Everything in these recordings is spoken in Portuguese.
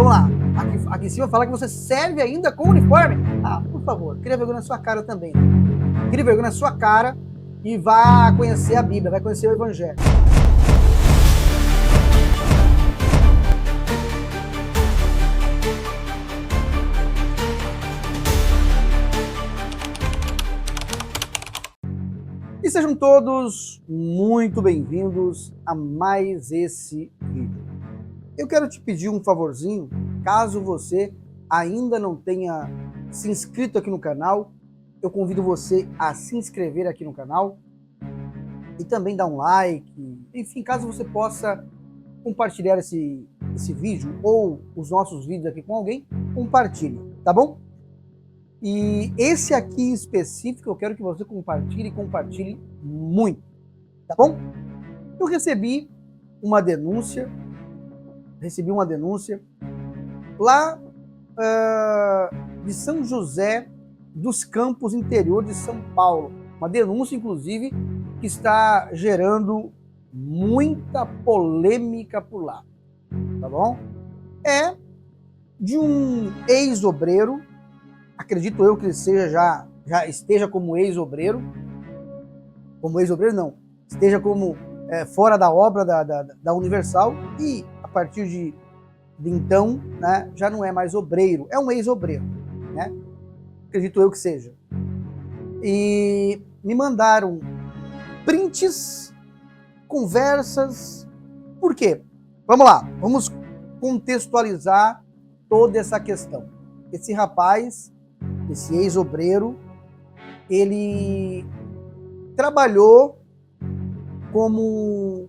Vamos lá. Aqui em cima fala que você serve ainda com uniforme. Ah, por favor, cria vergonha na sua cara também. Cria vergonha na sua cara e vá conhecer a Bíblia, vai conhecer o Evangelho. E sejam todos muito bem-vindos a mais esse vídeo. Eu quero te pedir um favorzinho, caso você ainda não tenha se inscrito aqui no canal, eu convido você a se inscrever aqui no canal e também dar um like, enfim, caso você possa compartilhar esse vídeo ou os nossos vídeos aqui com alguém, compartilhe, tá bom? E esse aqui em específico eu quero que você compartilhe muito, tá bom? Eu recebi uma denúncia lá de São José dos Campos, interior de São Paulo. Uma denúncia, inclusive, que está gerando muita polêmica por lá, tá bom? É de um ex-obreiro, acredito eu que ele já esteja como ex-obreiro, esteja como fora da obra da Universal e a partir de então, né, já não é mais obreiro, é um ex-obreiro, né? Acredito eu que seja. E me mandaram prints, conversas. Por quê? Vamos lá, vamos contextualizar toda essa questão. Esse rapaz, esse ex-obreiro, ele trabalhou como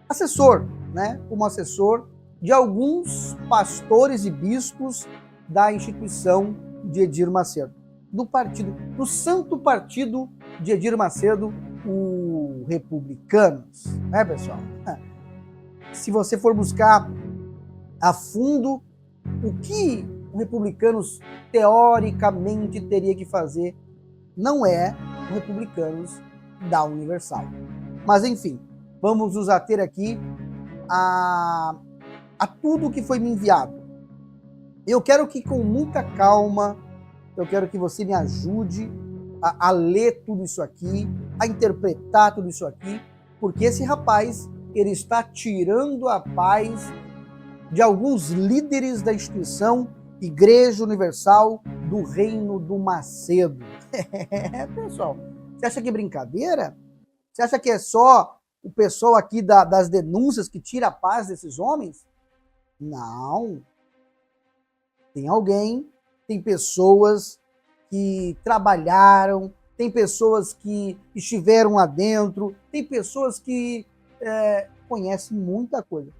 assessor, né? Como assessor de alguns pastores e bispos da instituição de Edir Macedo, do Santo Partido de Edir Macedo, o Republicanos, né, pessoal? Se você for buscar a fundo o que o Republicanos teoricamente teria que fazer, não é o Republicanos da Universal. Mas enfim, vamos nos ater aqui a tudo que foi me enviado. Eu quero que com muita calma, eu quero que você me ajude a ler tudo isso aqui, a interpretar tudo isso aqui, porque esse rapaz, ele está tirando a paz de alguns líderes da instituição Igreja Universal do Reino do Macedo. Pessoal, você acha que é brincadeira? Você acha que é só o pessoal aqui das denúncias que tira a paz desses homens? Não. Tem pessoas que trabalharam, tem pessoas que estiveram lá dentro, tem pessoas que conhecem muita coisa.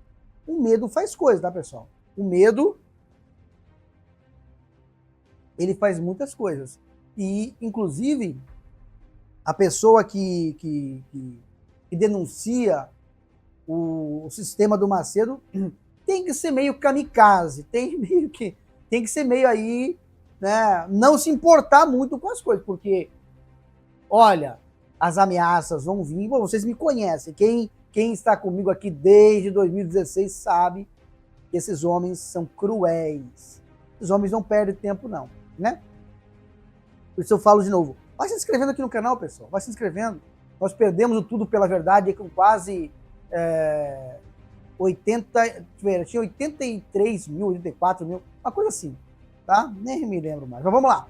O medo faz coisa, tá, pessoal? O medo, ele faz muitas coisas. E, inclusive, a pessoa que denuncia o sistema do Macedo tem que ser meio kamikaze, tem que ser meio aí, né, não se importar muito com as coisas, porque, olha, as ameaças vão vir, bom, vocês me conhecem, quem está comigo aqui desde 2016 sabe que esses homens são cruéis, esses homens não perdem tempo não, né? Por isso eu falo de novo, vai se inscrevendo aqui no canal, pessoal, vai se inscrevendo. Nós perdemos o Tudo pela Verdade com quase 83 mil, 84 mil, uma coisa assim, tá? Nem me lembro mais, mas vamos lá.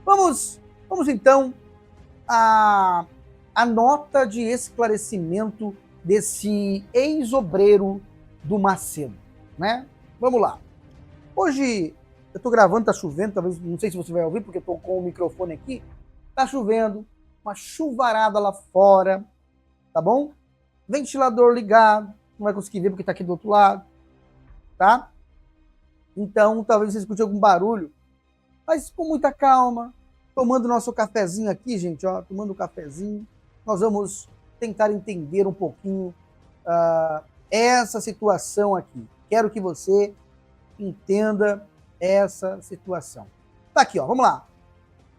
Vamos então a nota de esclarecimento desse ex-obreiro do Macedo, né? Vamos lá. Hoje eu tô gravando, tá chovendo, talvez, não sei se você vai ouvir, porque eu tô com o microfone aqui, tá chovendo, uma chuvarada lá fora, tá bom? Ventilador ligado, não vai conseguir ver porque tá aqui do outro lado, tá? Então, talvez você escute algum barulho, mas com muita calma, tomando nosso cafezinho aqui, gente, ó, tomando um cafezinho, nós vamos tentar entender um pouquinho essa situação aqui. Quero que você entenda essa situação. Tá aqui, ó, vamos lá.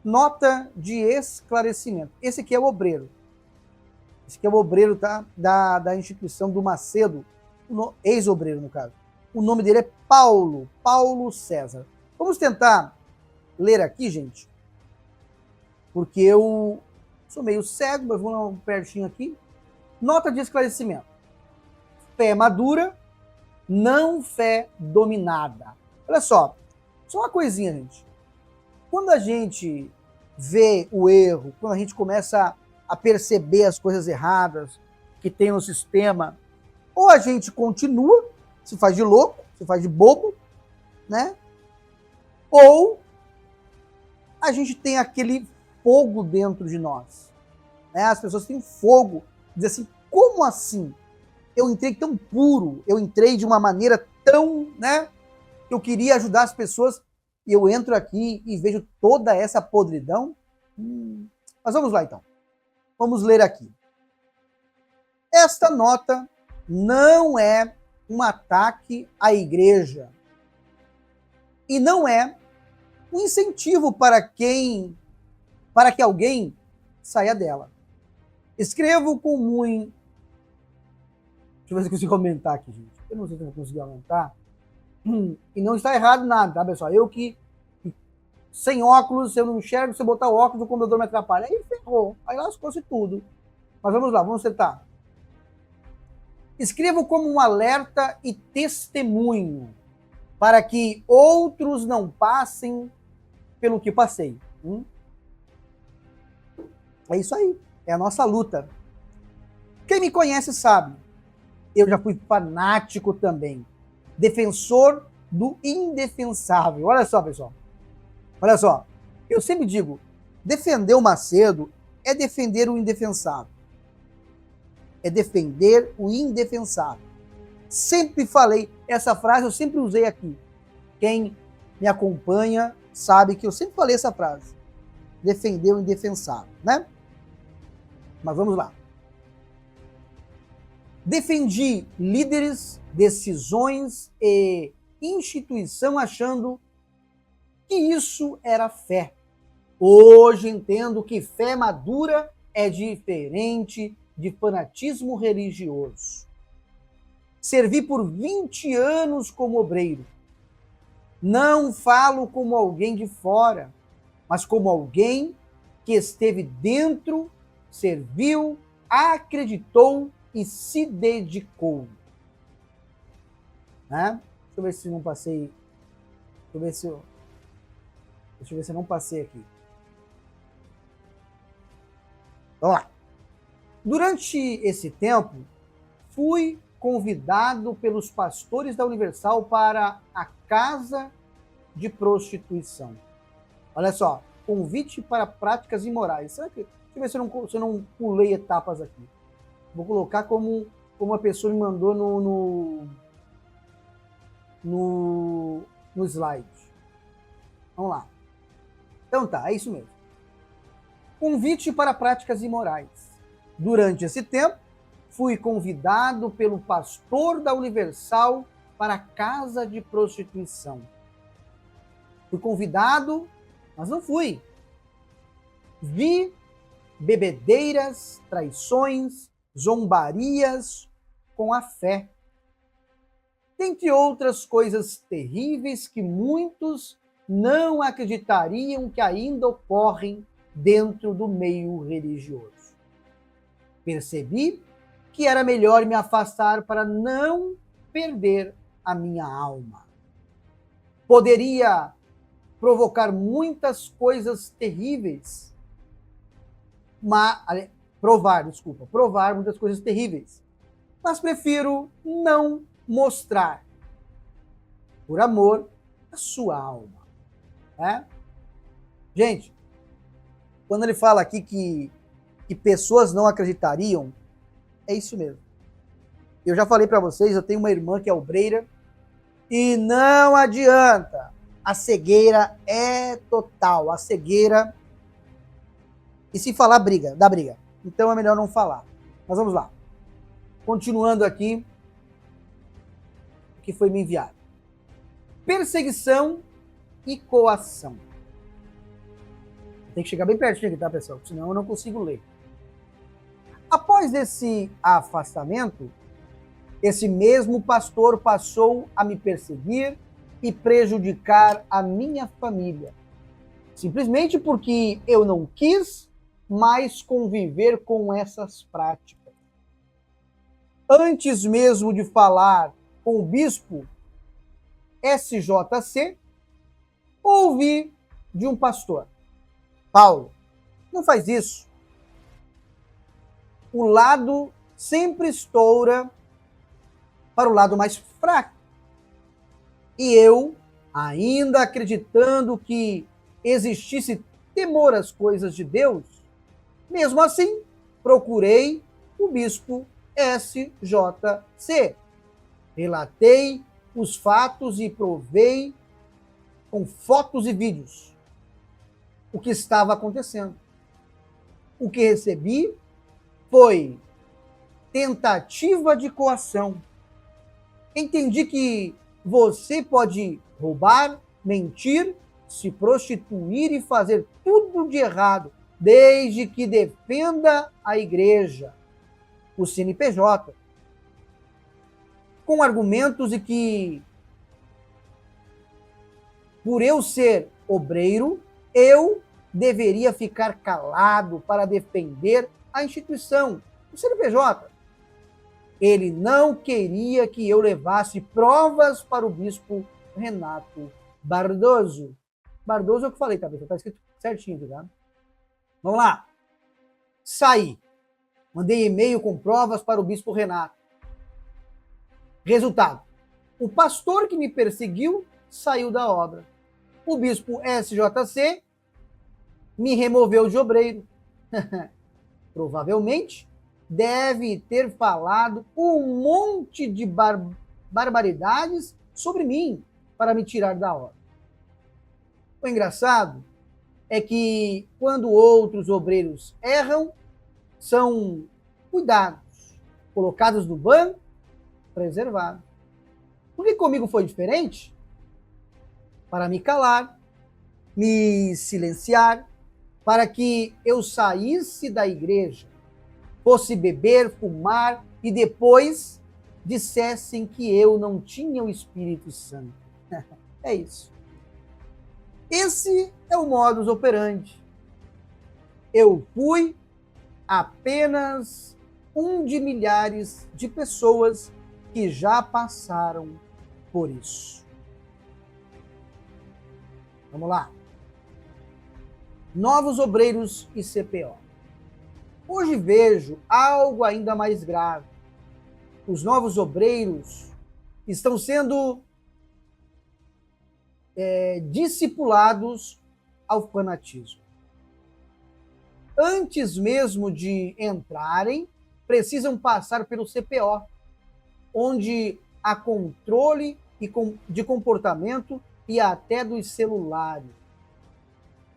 Nota de esclarecimento. Esse aqui é o obreiro. Esse aqui é o obreiro, tá? Da instituição do Macedo, ex-obreiro, no caso. O nome dele é Paulo César. Vamos tentar ler aqui, gente, porque eu sou meio cego, mas vou um pertinho aqui. Nota de esclarecimento. Fé madura, não fé dominada. Olha só uma coisinha, gente. Quando a gente vê o erro, quando a gente começa a perceber as coisas erradas que tem no sistema, ou a gente continua, se faz de louco, se faz de bobo, né? Ou a gente tem aquele fogo dentro de nós. Né? As pessoas têm fogo, dizem assim, como assim? Eu entrei tão puro, eu entrei de uma maneira tão, né? Eu queria ajudar as pessoas e eu entro aqui e vejo toda essa podridão. Mas vamos lá então. Vamos ler aqui. Esta nota não é um ataque à igreja e não é um incentivo para que alguém saia dela. Escrevo com muito... Deixa eu ver se eu consigo aumentar aqui, gente. Eu não sei se eu vou conseguir aumentar. E não está errado nada, tá, pessoal? Eu que, sem óculos, eu não enxergo, se eu botar o óculos, o computador me atrapalha. Aí ferrou, aí lascou-se tudo. Mas vamos lá, vamos tentar. Escrevo como um alerta e testemunho, para que outros não passem pelo que passei. É isso aí, é a nossa luta. Quem me conhece sabe, eu já fui fanático também, defensor do indefensável. Olha só, pessoal, olha só, eu sempre digo, defender o Macedo é defender o indefensável. É defender o indefensável. Sempre falei, essa frase eu sempre usei aqui. Quem me acompanha sabe que eu sempre falei essa frase. Defender o indefensável, né? Mas vamos lá. Defendi líderes, decisões e instituição achando que isso era fé. Hoje entendo que fé madura é diferente de fanatismo religioso. Servi por 20 anos como obreiro. Não falo como alguém de fora, mas como alguém que esteve dentro, serviu, acreditou e se dedicou. Né? Deixa eu ver se não passei. Deixa eu ver se eu não passei aqui. Vamos lá. Durante esse tempo, fui convidado pelos pastores da Universal para a casa de prostituição. Olha só, convite para práticas imorais. Será que, deixa eu ver se eu não pulei etapas aqui. Vou colocar como a pessoa me mandou no slide. Vamos lá. Então tá, é isso mesmo. Convite para práticas imorais. Durante esse tempo, fui convidado pelo pastor da Universal para a casa de prostituição. Fui convidado, mas não fui. Vi bebedeiras, traições, zombarias com a fé. Dentre outras coisas terríveis que muitos não acreditariam que ainda ocorrem dentro do meio religioso. Percebi que era melhor me afastar para não perder a minha alma. Poderia provocar muitas coisas terríveis, provar muitas coisas terríveis, mas prefiro não mostrar, por amor à sua alma. Né? Gente, quando ele fala aqui que pessoas não acreditariam, é isso mesmo. Eu já falei para vocês, eu tenho uma irmã que é obreira e não adianta. A cegueira é total. A cegueira... E se falar, dá briga. Então é melhor não falar. Mas vamos lá. Continuando aqui, o que foi me enviado. Perseguição e coação. Tem que chegar bem pertinho aqui, tá, pessoal? Senão eu não consigo ler. Após esse afastamento, Esse mesmo pastor passou a me perseguir e prejudicar a minha família, simplesmente porque eu não quis mais conviver com essas práticas. Antes mesmo de falar com o bispo SJC, ouvi de um pastor: Paulo, não faz isso. O lado sempre estoura para o lado mais fraco. E eu, ainda acreditando que existisse temor às coisas de Deus, mesmo assim, procurei o bispo SJC. Relatei os fatos e provei com fotos e vídeos o que estava acontecendo. O que recebi foi tentativa de coação. Entendi que você pode roubar, mentir, se prostituir e fazer tudo de errado, desde que defenda a igreja, o CNPJ, com argumentos de que, por eu ser obreiro, eu deveria ficar calado para defender a instituição, o CNPJ. Ele não queria que eu levasse provas para o bispo Renato Bardoso. Bardoso é o que eu falei, cabeça, tá escrito certinho, tá? Vamos lá. Saí. Mandei e-mail com provas para o bispo Renato. Resultado: o pastor que me perseguiu saiu da obra. O bispo SJC me removeu de obreiro. Provavelmente deve ter falado um monte de barbaridades sobre mim para me tirar da obra. O engraçado é que quando outros obreiros erram, são cuidados, colocados no banco, preservados. Por que comigo foi diferente? Para me calar, me silenciar, para que eu saísse da igreja, fosse beber, fumar e depois dissessem que eu não tinha o Espírito Santo. É isso. Esse é o modus operandi. Eu fui apenas um de milhares de pessoas que já passaram por isso. Vamos lá. Novos obreiros e CPO. Hoje vejo algo ainda mais grave. Os novos obreiros estão sendo discipulados ao fanatismo. Antes mesmo de entrarem, precisam passar pelo CPO, onde há controle de comportamento e até dos celulares.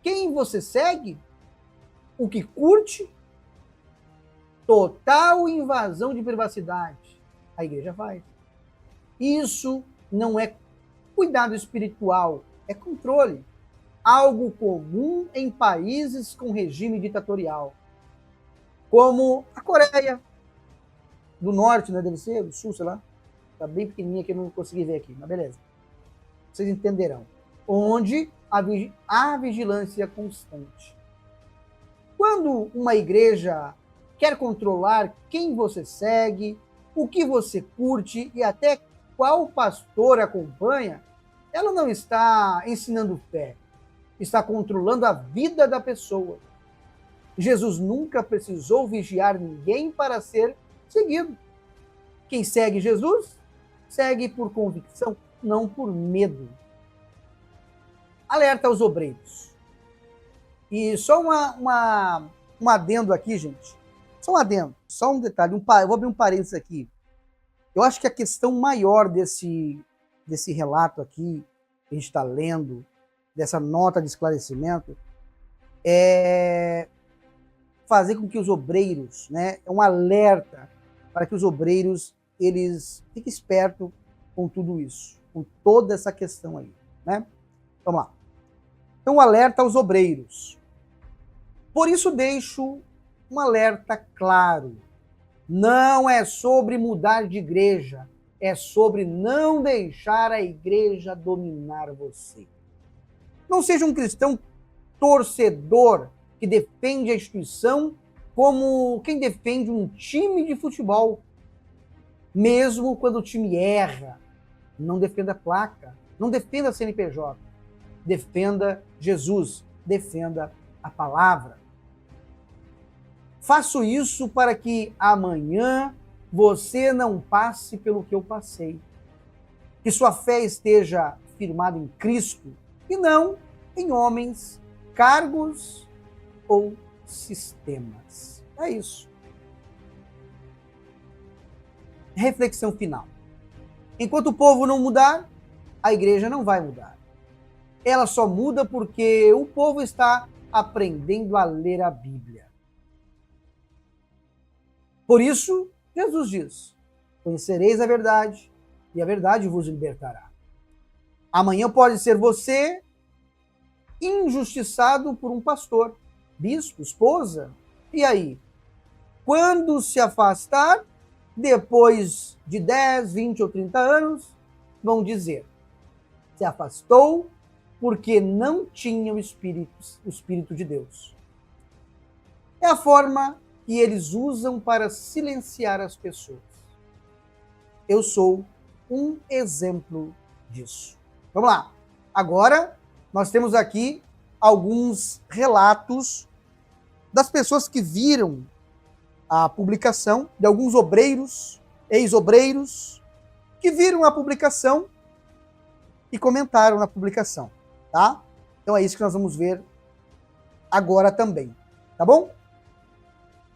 Quem você segue? O que curte? Total invasão de privacidade. A igreja faz. Isso não é cuidado espiritual, é controle. Algo comum em países com regime ditatorial, como a Coreia do Norte, né? Deve ser, do Sul, sei lá. Está bem pequenininha que eu não consegui ver aqui, mas beleza. Vocês entenderão. Onde há vigilância constante. Quando uma igreja quer controlar quem você segue, o que você curte e até qual pastor acompanha, ela não está ensinando fé, está controlando a vida da pessoa. Jesus nunca precisou vigiar ninguém para ser seguido. Quem segue Jesus, segue por convicção, não por medo. Alerta aos obreiros. E só um adendo aqui, gente. Só um adendo, só um detalhe. Eu vou abrir um parênteses aqui. Eu acho que a questão maior desse relato aqui, que a gente está lendo, dessa nota de esclarecimento, é fazer com que os obreiros, né, é um alerta para que os obreiros eles fiquem espertos com tudo isso, com toda essa questão aí, né? Vamos lá. Então, um alerta aos obreiros. Por isso deixo um alerta claro. Não é sobre mudar de igreja, é sobre não deixar a igreja dominar você. Não seja um cristão torcedor que defende a instituição como quem defende um time de futebol. Mesmo quando o time erra, não defenda a placa, não defenda a CNPJ, defenda Jesus, defenda a palavra. Faço isso para que amanhã você não passe pelo que eu passei. Que sua fé esteja firmada em Cristo e não em homens, cargos ou sistemas. É isso. Reflexão final. Enquanto o povo não mudar, a igreja não vai mudar. Ela só muda porque o povo está aprendendo a ler a Bíblia. Por isso, Jesus diz: conhecereis a verdade e a verdade vos libertará. Amanhã pode ser você injustiçado por um pastor, bispo, esposa. E aí? Quando se afastar, depois de 10, 20 ou 30 anos, vão dizer: se afastou porque não tinha o Espírito de Deus. É a forma que eles usam para silenciar as pessoas. Eu sou um exemplo disso. Vamos lá. Agora, nós temos aqui alguns relatos das pessoas que viram a publicação, de alguns obreiros, ex-obreiros, que viram a publicação e comentaram na publicação, tá? Então é isso que nós vamos ver agora também, tá bom?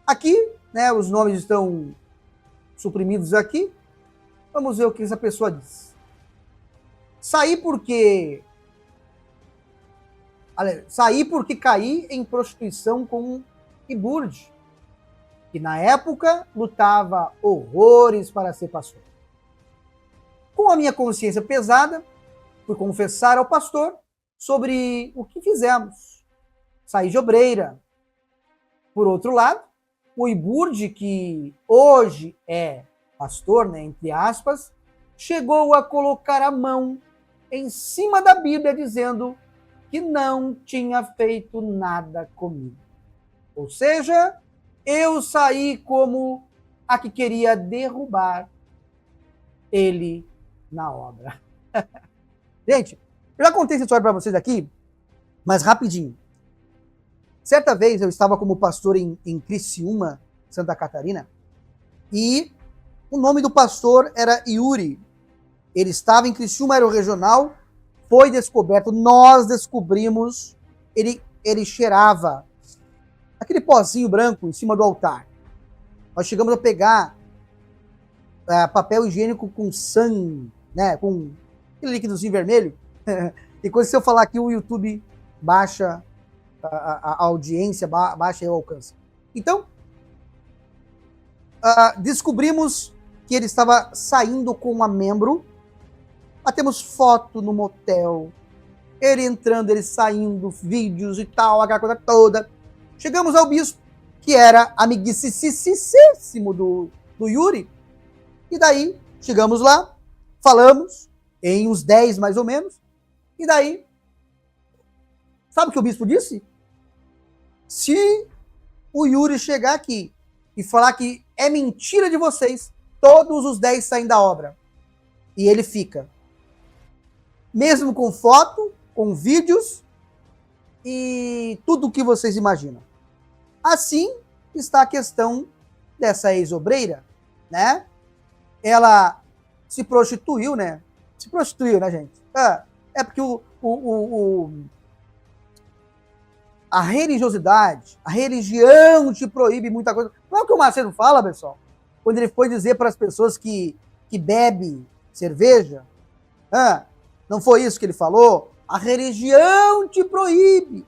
Aqui, né, os nomes estão suprimidos aqui. Vamos ver o que essa pessoa diz. Saí porque caí em prostituição com Iburde, que na época lutava horrores para ser pastor. Com a minha consciência pesada, fui confessar ao pastor sobre o que fizemos. Saí de obreira. Por outro lado, o Iburde, que hoje é pastor, né, entre aspas, chegou a colocar a mão em cima da Bíblia dizendo que não tinha feito nada comigo. Ou seja, eu saí como a que queria derrubar ele na obra. Gente, eu já contei essa história para vocês aqui, mas rapidinho. Certa vez eu estava como pastor em Criciúma, Santa Catarina, e o nome do pastor era Yuri. Ele estava em Criciúma, era o regional, foi descoberto, nós descobrimos, ele cheirava aquele pozinho branco em cima do altar. Nós chegamos a pegar papel higiênico com sangue, né, com aquele líquidozinho vermelho. E quando se eu falar aqui, o YouTube baixa a audiência, baixa o alcance. Então, descobrimos que ele estava saindo com uma membro. Temos foto no motel, ele entrando, ele saindo, vídeos e tal, aquela coisa toda. Chegamos ao bispo, que era amiguíssimo do Yuri, e daí chegamos lá, falamos, em uns 10 mais ou menos, e daí, sabe o que o bispo disse? Se o Yuri chegar aqui e falar que é mentira de vocês, todos os 10 saem da obra. E ele fica. Mesmo com foto, com vídeos e tudo o que vocês imaginam. Assim está a questão dessa ex-obreira, né? Ela se prostituiu, né? Se prostituiu, né, gente? É porque a religiosidade, a religião te proíbe muita coisa. Não é o que o Macedo fala, pessoal? Quando ele foi dizer para as pessoas que bebe cerveja, não foi isso que ele falou? A religião te proíbe.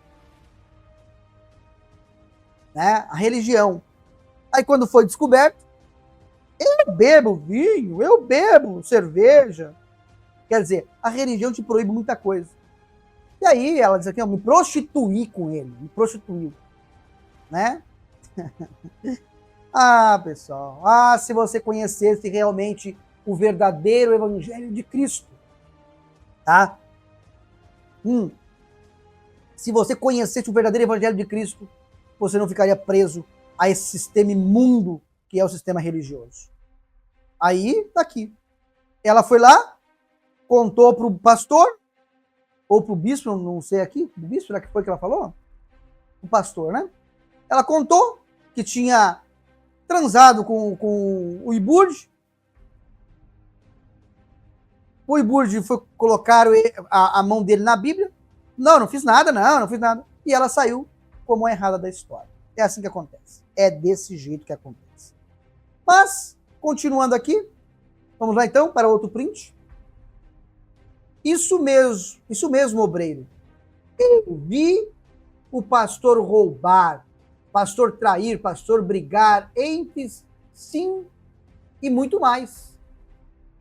Né? A religião. Aí quando foi descoberto, eu bebo vinho, eu bebo cerveja. Quer dizer, a religião te proíbe muita coisa. E aí ela diz aqui, eu me prostituí com ele, me prostituiu. Né? Ah, pessoal, se você conhecesse realmente o verdadeiro evangelho de Cristo, tá? Se você conhecesse o verdadeiro evangelho de Cristo, você não ficaria preso a esse sistema imundo que é o sistema religioso. Aí, tá aqui. Ela foi lá, contou pro pastor, ou pro bispo, não sei aqui, o bispo, será que foi que ela falou? O pastor, né? Ela contou que tinha transado com o Iburd. O Iburd foi colocar a mão dele na Bíblia. Não fiz nada, não fiz nada. E ela saiu como a errada da história. É assim que acontece. É desse jeito que acontece. Mas, continuando aqui, vamos lá então para outro print. Isso mesmo, obreiro. Eu vi o pastor roubar, pastor trair, pastor brigar, entre sim e muito mais.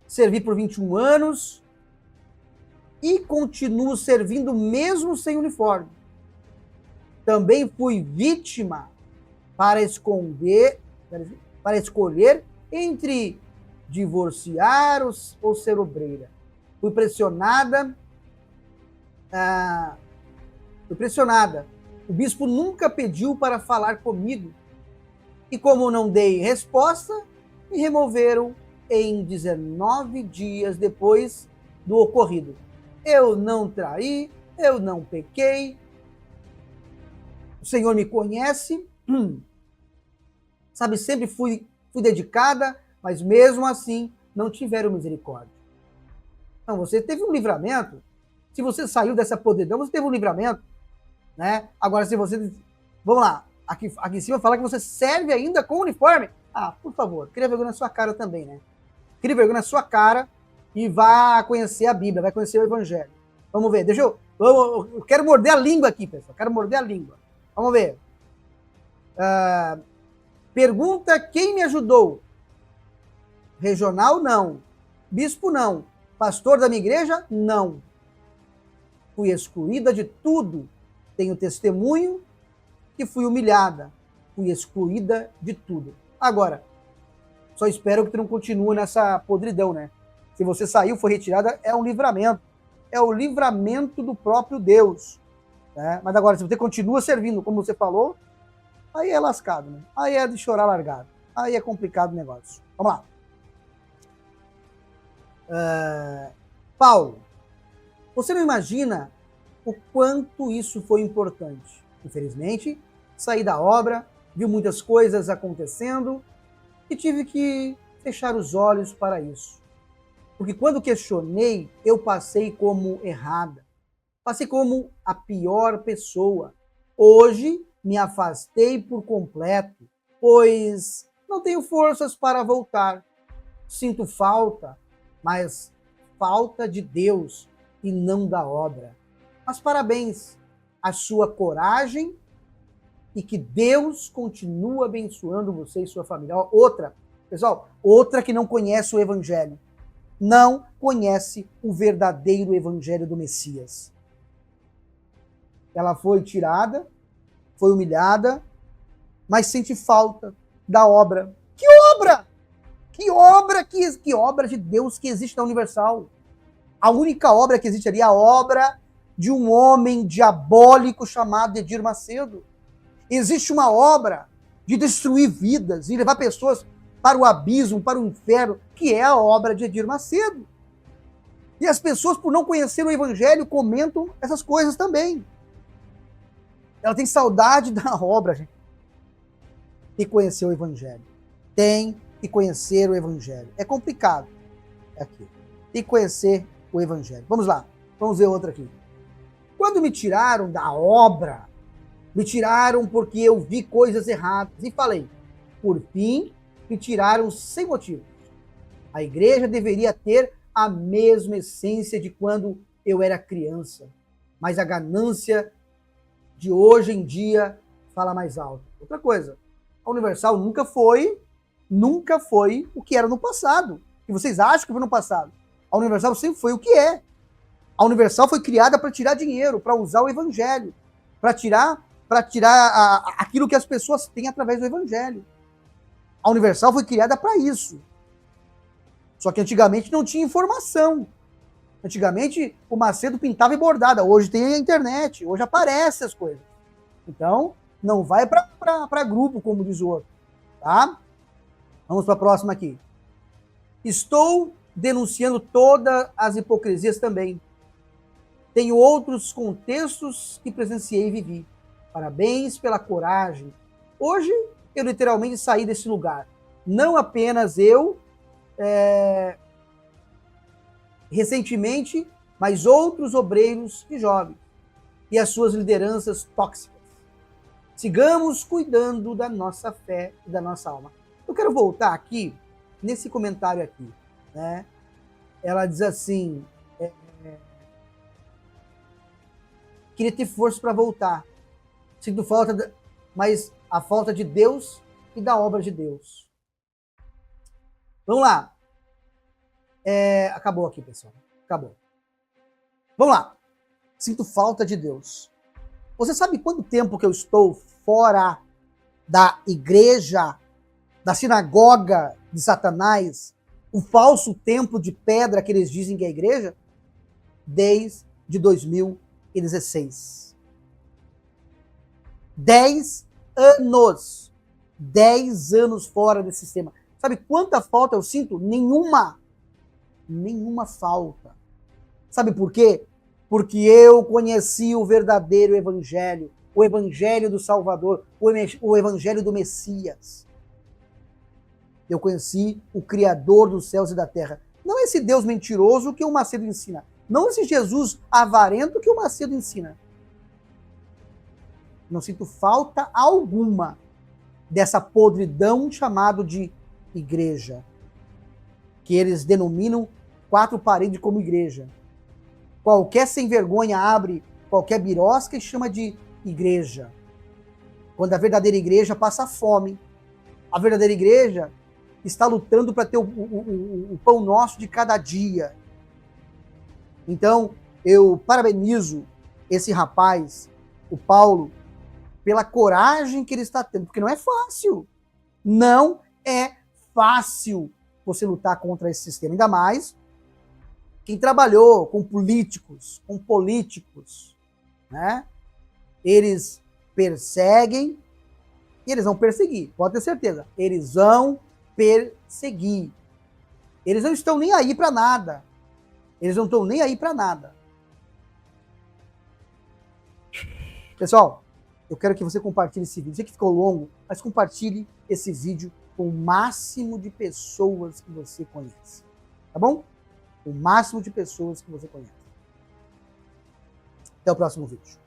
Servi por 21 anos e continuo servindo mesmo sem uniforme. Também fui vítima para escolher entre divorciar ou ser obreira. Fui pressionada. O bispo nunca pediu para falar comigo. E como não dei resposta, me removeram em 19 dias depois do ocorrido. Eu não traí, eu não pequei. O Senhor me conhece. Sabe, sempre fui dedicada, mas mesmo assim não tiveram misericórdia. Então, você teve um livramento. Se você saiu dessa podridão, você teve um livramento, né? Agora, se você... Vamos lá. Aqui em cima fala que você serve ainda com uniforme. Ah, por favor, cria vergonha na sua cara também, né? Cria vergonha na sua cara e vá conhecer a Bíblia, vai conhecer o Evangelho. Vamos ver, eu quero morder a língua aqui, pessoal. Quero morder a língua. Vamos ver. Pergunta quem me ajudou. Regional, não. Bispo, não. Pastor da minha igreja, não. Fui excluída de tudo. Tenho testemunho que fui humilhada. Fui excluída de tudo. Agora, só espero que tu não continue nessa podridão, né? Se você saiu, foi retirada, é um livramento. É o livramento do próprio Deus. Né? Mas agora, se você continua servindo, como você falou, aí é lascado, né? Aí é de chorar largado. Aí é complicado o negócio. Vamos lá. Paulo, você não imagina o quanto isso foi importante. Infelizmente, saí da obra, vi muitas coisas acontecendo e tive que fechar os olhos para isso. Porque quando questionei, eu passei como errada. Passei como a pior pessoa. Hoje, me afastei por completo, pois não tenho forças para voltar. Sinto falta, mas falta de Deus e não da obra. Mas parabéns à sua coragem e que Deus continue abençoando você e sua família. Pessoal, outra que não conhece o Evangelho. Não conhece o verdadeiro Evangelho do Messias. Ela foi tirada, foi humilhada, mas sente falta da obra. Que obra? Que obra de Deus que existe na Universal? A única obra que existe ali é a obra de um homem diabólico chamado Edir Macedo. Existe uma obra de destruir vidas e levar pessoas para o abismo, para o inferno, que é a obra de Edir Macedo. E as pessoas, por não conhecer o Evangelho, comentam essas coisas também. Ela tem saudade da obra, gente. Tem que conhecer o Evangelho. Tem que conhecer o Evangelho. É complicado. É aqui. Tem que conhecer o Evangelho. Vamos lá. Vamos ver outra aqui. Quando me tiraram da obra, me tiraram porque eu vi coisas erradas. E falei, por fim, me tiraram sem motivo. A igreja deveria ter a mesma essência de quando eu era criança. Mas a ganância de hoje em dia fala mais alto. Outra coisa, a Universal nunca foi o que era no passado. E vocês acham que foi no passado? A Universal sempre foi o que é. A Universal foi criada para tirar dinheiro, para usar o Evangelho, para tirar aquilo que as pessoas têm através do Evangelho. A Universal foi criada para isso. Só que antigamente não tinha informação. Antigamente o Macedo pintava e bordava. Hoje tem a internet, hoje aparecem as coisas. Então, não vai para grupo, como diz o outro. Tá? Vamos para a próxima aqui. Estou denunciando todas as hipocrisias também. Tenho outros contextos que presenciei e vivi. Parabéns pela coragem. Hoje, eu literalmente saí desse lugar. Não apenas eu, recentemente, mas outros obreiros e jovens. E as suas lideranças tóxicas. Sigamos cuidando da nossa fé e da nossa alma. Eu quero voltar aqui, nesse comentário aqui. Né? Ela diz assim, queria ter força para voltar. Sinto falta, mas a falta de Deus e da obra de Deus. Vamos lá. Acabou aqui, pessoal. Acabou. Vamos lá. Sinto falta de Deus. Você sabe quanto tempo que eu estou fora da igreja, da sinagoga de Satanás, o falso templo de pedra que eles dizem que é a igreja? Desde 2016. 10 anos. 10 anos fora desse sistema. Sabe quanta falta eu sinto? Nenhuma. Nenhuma falta. Sabe por quê? Porque eu conheci o verdadeiro evangelho, o evangelho do Salvador, o evangelho do Messias. Eu conheci o Criador dos céus e da terra. Não esse Deus mentiroso que o Macedo ensina. Não esse Jesus avarento que o Macedo ensina. Não sinto falta alguma dessa podridão chamado de igreja, que eles denominam 4 paredes como igreja. Qualquer sem vergonha abre qualquer birosca e chama de igreja. Quando a verdadeira igreja passa fome. A verdadeira igreja está lutando para ter o pão nosso de cada dia. Então, eu parabenizo esse rapaz, o Paulo, pela coragem que ele está tendo, porque não é fácil. Não é fácil você lutar contra esse sistema. Ainda mais quem trabalhou com políticos, né? Eles perseguem e eles vão perseguir, pode ter certeza. Eles vão perseguir. Eles não estão nem aí para nada. Eles não estão nem aí para nada. Pessoal, eu quero que você compartilhe esse vídeo. Sei que ficou longo, mas compartilhe esse vídeo com o máximo de pessoas que você conhece. Tá bom? O máximo de pessoas que você conhece. Até o próximo vídeo.